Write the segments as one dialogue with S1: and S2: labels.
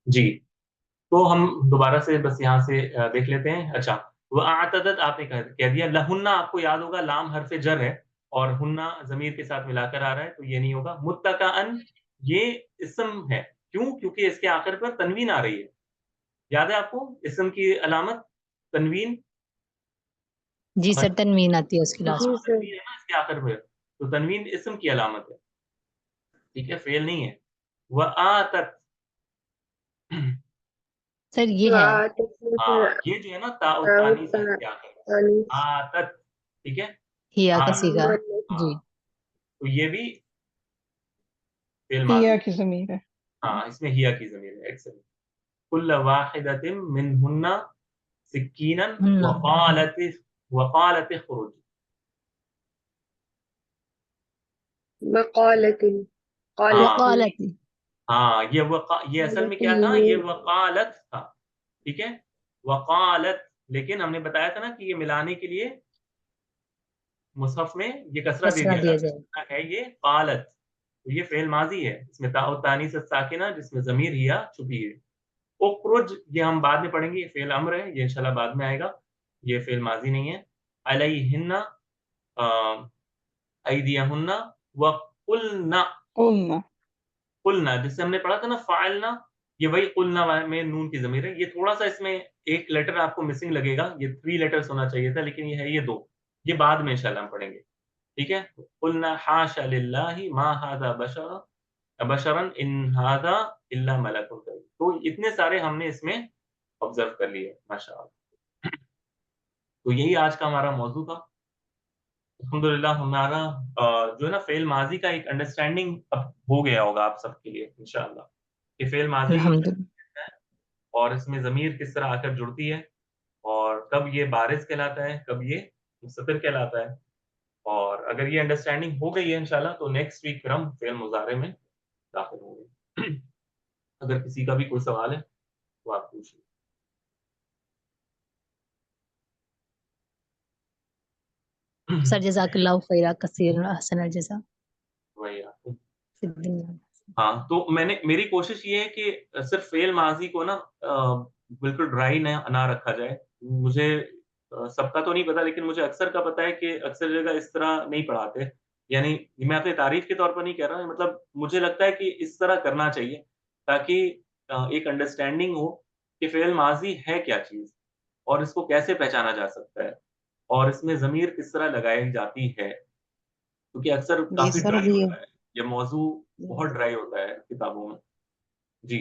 S1: جی تو हम दोबारा से बस यहाँ से देख लेते हैं। अच्छा, वअअतदत आपने कह दिया, लहुन्ना आपको याद होगा लाम हर्फ जर है और हुन्ना ज़मीर के साथ मिलाकर आ रहा है, तो ये नहीं होगा। मुत्तकाअन ये इस्म है, क्यों? क्योंकि इसके आखिर पर तनवीन आ रही है। याद है आपको इस्म की अलामत तनवीन?
S2: जी सर, तनवीन आती है उसकी लास्ट
S3: जी
S2: में।
S3: सर।
S1: तनवीन है ना इसके आखिर में, तो तनवीन इस्म की अलामत है, ठीक है, फ़ेल नहीं है। वआतत
S2: सर ये है
S1: हाँ, ये जो है ना ताउ तानीस है इसके आखिर में, आतत, ठीक है।
S2: हिया का
S1: हाँ,
S2: सीगा। जी,
S1: हाँ, तो ये भी फ़िल
S3: हिया
S1: माज़ी,
S3: की ज़मीर है।
S1: हाँ, इसमें हिया की ज़मीर है, एक्सेलेंट। कुल्ल वाहिदतिन मिनहुन्ना सिक्कीनन वक़ालत इख़्रुज।
S3: वक़ालतिन
S1: हाँ,
S2: वकालती।
S1: हाँ, ये असल में क्या था? ये वक़ालत था, ठीक है? वक़ालत, लेकिन हमने बताया था ना कि ये मिलाने के लिए मुसहफ़ में ये कसरा दे
S2: कसरा
S1: दिया
S2: दिया
S1: जाता
S2: जाए।
S1: है ये क़ालत, तो ये फ़िल माज़ी है, इसमें ताउ तानीस साकिना जिसमें ज़मीर हिया छुपी है। उख़्रुज ये हम बाद में पढ़ेंगे, ये फ़िल अम्र है, ये इंशाअल्लाह बाद में आएगा, ये फ़िल माज़ी नहीं है। अलैहिन्ना अ, अयदियहुन्ना व कुल्ना,
S3: कुल्ना।
S1: कुल्ना जिससे हमने पढ़ा था ना फ़अलना, ये वही कुल्ना वा में नून की ज़मीर है। ये थोड़ा-सा इसमें एक लेटर आपको मिसिंग लगेगा, ये 3 लेटर्स होना चाहिए था, लेकिन ये है ये 2, ये बाद में इंशाअल्लाह हम पढ़ेंगे, ठीक है? कुल्ना हाशा लिल्लाहि मा हाज़ा बशरन इन हाज़ा इल्ला मलकुन करीम। तो इतने सारे हमने इसमें ऑब्ज़र्व कर लिए, माशाअल्लाह। तो यही आज का हमारा मौज़ू था। अल्हम्दुलिल्लाह हमारा जो है ना फ़ेल माज़ी का एक अंडरस्टैंडिंग अब हो गया होगा आप सबके लिए इंशाअल्लाह, कि फ़ेल माज़ी
S2: अल्हम्दुलिल्लाह।
S1: है और इसमें ज़मीर किस तरह आकर जुड़ती है और कब ये बारिज़ कहलाता है, कब ये मुस्ततिर कहलाता है। और अगर ये अंडरस्टैंडिंग हो गई है इंशाअल्लाह तो नेक्स्ट वीक फिर हम फ़ेल मुज़ारे में दाखिल होंगे। अगर किसी का भी कोई सवाल है तो आप पूछिए।
S2: सर जज़ाकल्लाहु खैरा कसीरन अहसनल जज़ा।
S1: वही आपको।
S2: फिर दुनिया।
S1: हाँ, तो मेरी कोशिश ये है कि सिर्फ़ फ़ेल माज़ी को ना बिल्कुल ड्राई ना रखा जाए। मुझे सबका तो नहीं पता, लेकिन मुझे अक्सर का पता है कि अक्सर जगह इस तरह नहीं पढ़ाते। यानी मैं अपनी तारीफ़ के तौर पर नहीं कह रहा हूँ, मतलब मुझे लगता है कि इस तरह करना चाहिए ताकि एक अंडरस्टैंडिंग हो कि फ़ेल माज़ी है क्या चीज़ और इसको कैसे पहचाना जा सकता है और इसमें ज़मीर किस तरह लगाई जाती है। क्योंकि अक्सर
S3: जी
S1: काफ़ी
S3: सर,
S1: ड्राई
S3: अभी
S1: होता है, ये मौज़ू बहुत ड्राई होता है किताबों में। जी।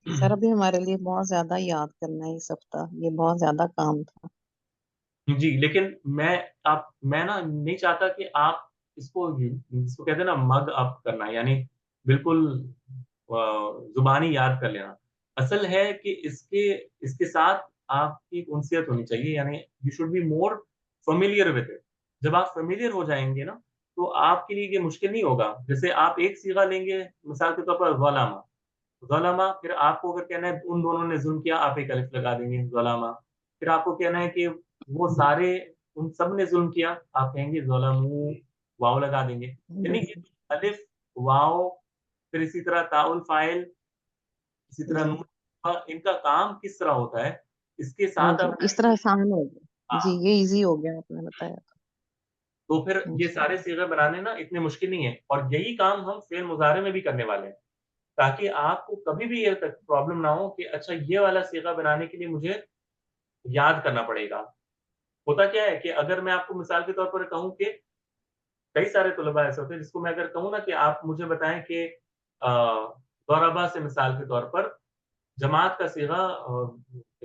S3: सर अभी हमारे लिए बहुत ज़्यादा याद करना है इस हफ्ता, ये बहुत ज़्यादा काम था।
S1: जी, लेकिन मैं ना नहीं चाहता कि आप इसको कहते हैं ना मग अप करना, यानी बिल्कुल ज़ुबानी याद कर लेना। असल है कि इसके साथ आपकी एक उनसियत होनी चाहिए, यानी you should be more familiar with it. जब आप फ़ैमिलियर हो जाएँगे ना, तो आपके लिए ये मुश्किल नहीं होगा। जैसे आप एक सीगा लेंगे, मिसाल के तौर पर ज़लमा, ज़लमा फिर आपको अगर कहना है उन दोनों ने ज़ुल्म किया, आप एक अलिफ लगा देंगे ज़लमा। फिर आपको कहना है कि वो सारे उन सब ने ज़ुल्म किया, आप कहेंगे ज़लमू, वाव लगा देंगे। यानी ये अलिफ, वाव, फिर इसी तरह ताउल फ़ाइल, इसी तरह
S3: जी,
S1: नून का इनका काम किस तरह होता है, इसके साथ
S3: जी,
S1: आप
S3: इस तरह
S1: जाएँगे।
S3: आसान हो गया। जी,
S1: हाँ,
S3: ये ईज़ी हो गया आपने बताया
S1: तो फिर
S3: तो।
S1: ये
S3: जी,
S1: सारे सिग़े बनाने ना इतने मुश्किल नहीं है और यही काम हम फ़िल मुज़ारे में भी करने वाले हैं। ताकि आपको कभी भी ये तक प्रॉब्लम ना हो कि अच्छा ये वाला सिग़ा बनाने के लिए मुझे याद करना पड़ेगा। होता क्या है कि अगर मैं आपको मिसाल के तौर पर कहूँ कि कई सारे तलबा ऐसे होते हैं जिसको मैं अगर कहूँ ना कि आप मुझे बताएँ कि ज़रबा से मिसाल के तौर पर जमात का सीगा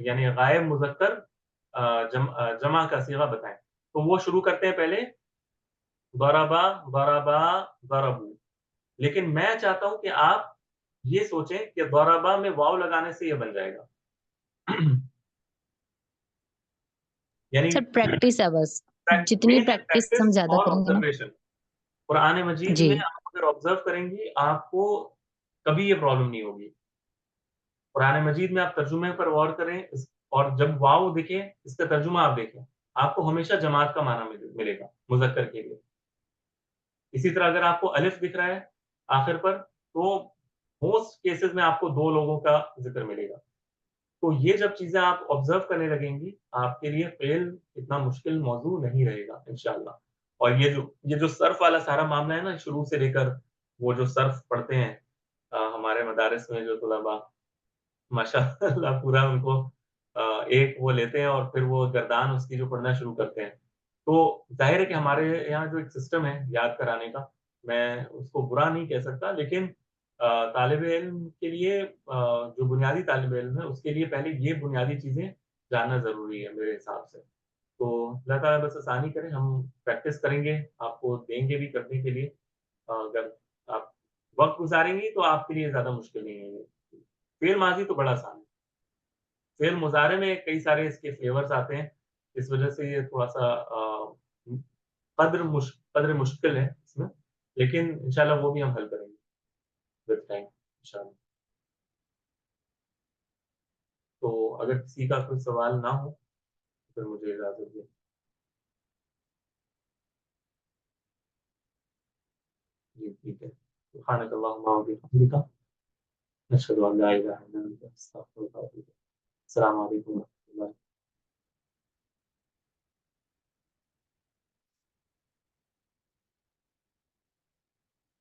S1: यानी गायब मुज़क्कर जमा का सीगा बताएँ। तो वो शुरू करते हैं पहले ज़रबा, ज़रबा, ज़रबू। लेकिन मैं चाहता हूँ कि आप ये सोचें कि ज़रबा में वाव लगाने से ये बन जाएगा। यानी
S2: सर प्रैक्टिस है बस। जितनी
S1: मेन है
S2: प्रैक्टिस हम
S1: प्रैक्टिस
S2: ज़्यादा
S1: और
S2: करेंगे ना।
S1: ऑब्जर्वेशन। कुरान मजीद
S2: जी।
S1: में आप अगर ऑब्ज़र्व करेंगी, आपको कभी ये प्रॉब्लम नहीं होगी। कुरान मजीद में आप तर्जुमे पर गौर करें इस और जब वाव दिखे, इसका तर्जुमा आप देखें, आपको हमेशा जमात का माना मिलेगा, मुज़क्कर के लिए। इसी तरह अगर आपको अलिफ दिख रहा है आखिर पर, तो موسٹ केसेस में आपको 2 लोगों का ज़िक्र मिलेगा। तो ये जब चीज़ें आप ऑब्ज़र्व करने लगेंगी, आपके लिए फ़ेल इतना मुश्किल मौज़ू नहीं रहेगा इंशाअल्लाह। और ये जो सर्फ़ वाला सारा मामला है ना, शुरू से लेकर वो जो सर्फ़ पढ़ते हैं हमारे मदारिस में जो तुलबा माशाअल्लाह पूरा उनको एक वो लेते हैं और फिर वो गर्दान उसकी जो पढ़ना शुरू करते हैं। तो ज़ाहिर है कि हमारे यहाँ जो एक सिस्टम है याद कराने का, मैं उसको बुरा नहीं कह सकता, लेकिन तालिब-ए-इल्म के लिए जो बुनियादी तालिब-ए-इल्म है उसके लिए पहले ये बुनियादी चीज़ें जानना ज़रूरी है मेरे हिसाब से। तो अल्लाह ताला बस आसानी करे, हम प्रैक्टिस करेंगे, आपको देंगे भी करने के लिए। अगर आप वक़्त गुज़ारेंगी तो आपके लिए ज़्यादा मुश्किल नहीं है ये। फ़िल माज़ी तो बड़ा आसान है। फ़िल मुज़ारे में कई सारे इसके फ्लेवर्स आते हैं, इस वज़ह से ये थोड़ा-सा कद्र मुश्किल है इसमें, लेकिन इंशाअल्लाह वो भी हम हल करेंगे विद टाइम इंशाअल्लाह। तो अगर किसी का कोई सवाल ना हो, तो फिर मुझे इजाज़त दें। जी, ठीक है। सुब्हानक अल्लाहुम्मा व बिहम्दिका, अशहदु अन ला इलाहा इल्ला अंता, अस्तगफिरुका व अतूबु इलैक। अस्सलामु अलैकुम।